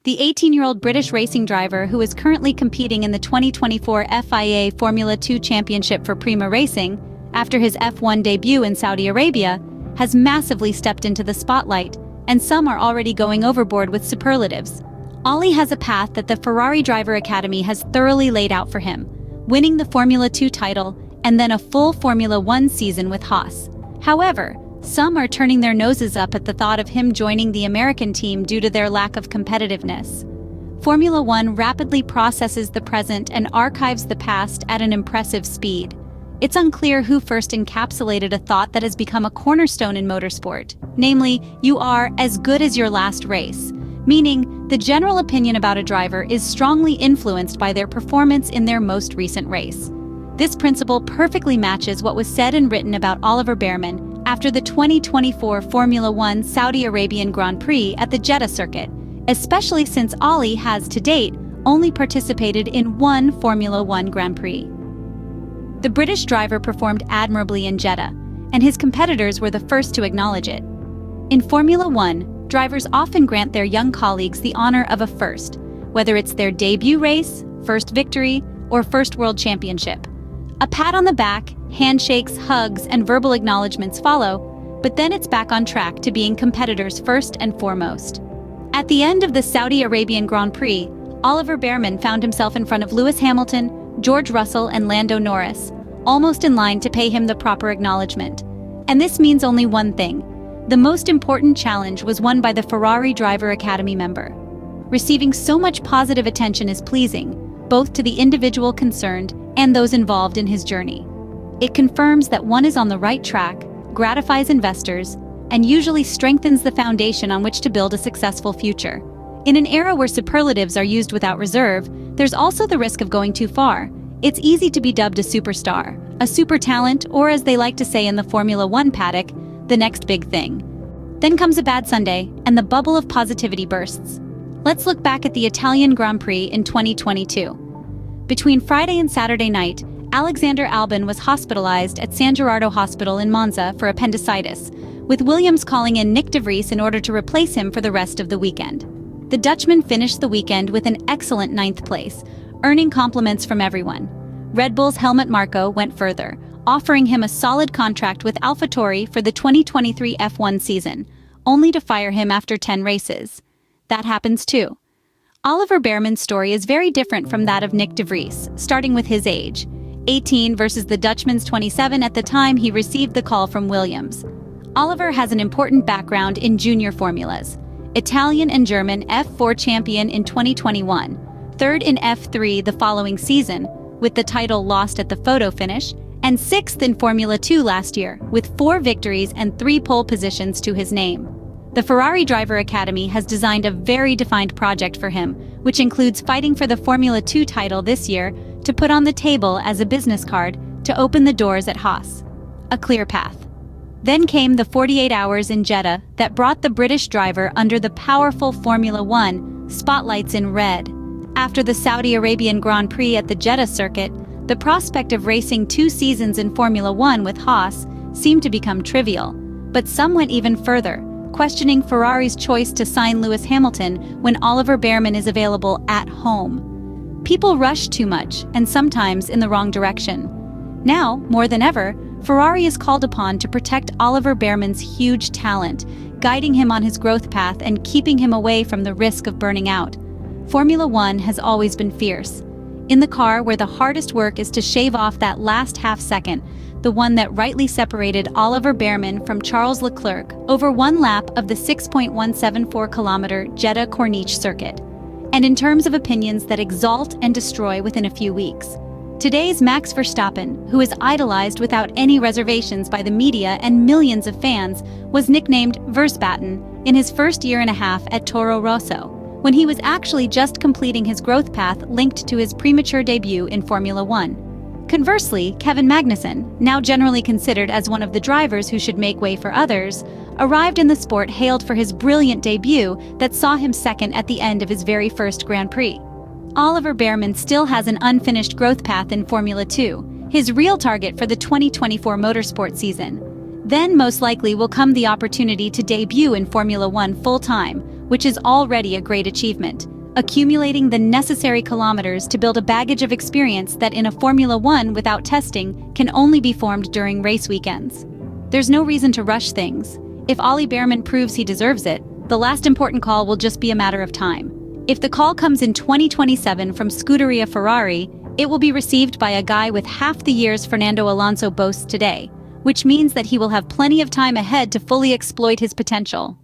The 18-year-old British racing driver who is currently competing in the 2024 FIA Formula 2 Championship for Prema Racing, after his F1 debut in Saudi Arabia, has massively stepped into the spotlight, and some are already going overboard with superlatives. Ollie has a path that the Ferrari Driver Academy has thoroughly laid out for him, winning the Formula 2 title and then a full Formula 1 season with Haas. However, some are turning their noses up at the thought of him joining the American team due to their lack of competitiveness. Formula 1 rapidly processes the present and archives the past at an impressive speed. It's unclear who first encapsulated a thought that has become a cornerstone in motorsport, namely, you are as good as your last race, meaning the general opinion about a driver is strongly influenced by their performance in their most recent race. This principle perfectly matches what was said and written about Oliver Bearman after the 2024 Formula 1 Saudi Arabian Grand Prix at the Jeddah circuit, especially since Ollie has, to date, only participated in one Formula 1 Grand Prix. The British driver performed admirably in Jeddah, and his competitors were the first to acknowledge it. In Formula 1, drivers often grant their young colleagues the honor of a first, whether it's their debut race, first victory, or first world championship. A pat on the back, handshakes, hugs, and verbal acknowledgements follow, but then it's back on track to being competitors first and foremost. At the end of the Saudi Arabian Grand Prix, Oliver Bearman found himself in front of Lewis Hamilton, George Russell, and Lando Norris, almost in line to pay him the proper acknowledgement. And this means only one thing. The most important challenge was won by the Ferrari Driver Academy member. Receiving so much positive attention is pleasing, both to the individual concerned and those involved in his journey. It confirms that one is on the right track, gratifies investors, and usually strengthens the foundation on which to build a successful future. In an era where superlatives are used without reserve, there's also the risk of going too far. It's easy to be dubbed a superstar, a super talent, or as they like to say in the Formula 1 paddock, the next big thing. Then comes a bad Sunday, and the bubble of positivity bursts. Let's look back at the Italian Grand Prix in 2022. Between Friday and Saturday night, Alexander Albon was hospitalized at San Gerardo Hospital in Monza for appendicitis, with Williams calling in Nick de Vries in order to replace him for the rest of the weekend. The Dutchman finished the weekend with an excellent 9th place, earning compliments from everyone. Red Bull's Helmut Marko went further, offering him a solid contract with AlphaTauri for the 2023 F1 season, only to fire him after 10 races. That happens too. Oliver Bearman's story is very different from that of Nick de Vries, starting with his age, 18 versus the Dutchman's 27 at the time he received the call from Williams. Oliver has an important background in junior formulas. Italian and German F4 champion in 2021, third in F3 the following season, with the title lost at the photo finish, and 6th in Formula 2 last year, with 4 victories and 3 pole positions to his name. The Ferrari Driver Academy has designed a very defined project for him, which includes fighting for the Formula 2 title this year to put on the table as a business card to open the doors at Haas. A clear path. Then came the 48 hours in Jeddah that brought the British driver under the powerful Formula 1 spotlights in red. After the Saudi Arabian Grand Prix at the Jeddah circuit, the prospect of racing 2 seasons in Formula 1 with Haas seemed to become trivial, but some went even further, questioning Ferrari's choice to sign Lewis Hamilton when Oliver Bearman is available at home. People rush too much, and sometimes in the wrong direction. Now, more than ever, Ferrari is called upon to protect Oliver Bearman's huge talent, guiding him on his growth path and keeping him away from the risk of burning out. Formula 1 has always been fierce. In the car where the hardest work is to shave off that last half second, the one that rightly separated Oliver Bearman from Charles Leclerc over one lap of the 6.174-kilometer Jeddah Corniche circuit, and in terms of opinions that exalt and destroy within a few weeks. Today's Max Verstappen, who is idolized without any reservations by the media and millions of fans, was nicknamed Versbatten in his first year and a half at Toro Rosso, when he was actually just completing his growth path linked to his premature debut in Formula 1. Conversely, Kevin Magnussen, now generally considered as one of the drivers who should make way for others, arrived in the sport hailed for his brilliant debut that saw him second at the end of his very first Grand Prix. Oliver Bearman still has an unfinished growth path in Formula 2, his real target for the 2024 motorsport season. Then most likely will come the opportunity to debut in Formula 1 full-time, which is already a great achievement, accumulating the necessary kilometers to build a baggage of experience that in a Formula One without testing can only be formed during race weekends. There's no reason to rush things. If Oliver Bearman proves he deserves it, the last important call will just be a matter of time. If the call comes in 2027 from Scuderia Ferrari, it will be received by a guy with half the years Fernando Alonso boasts today, which means that he will have plenty of time ahead to fully exploit his potential.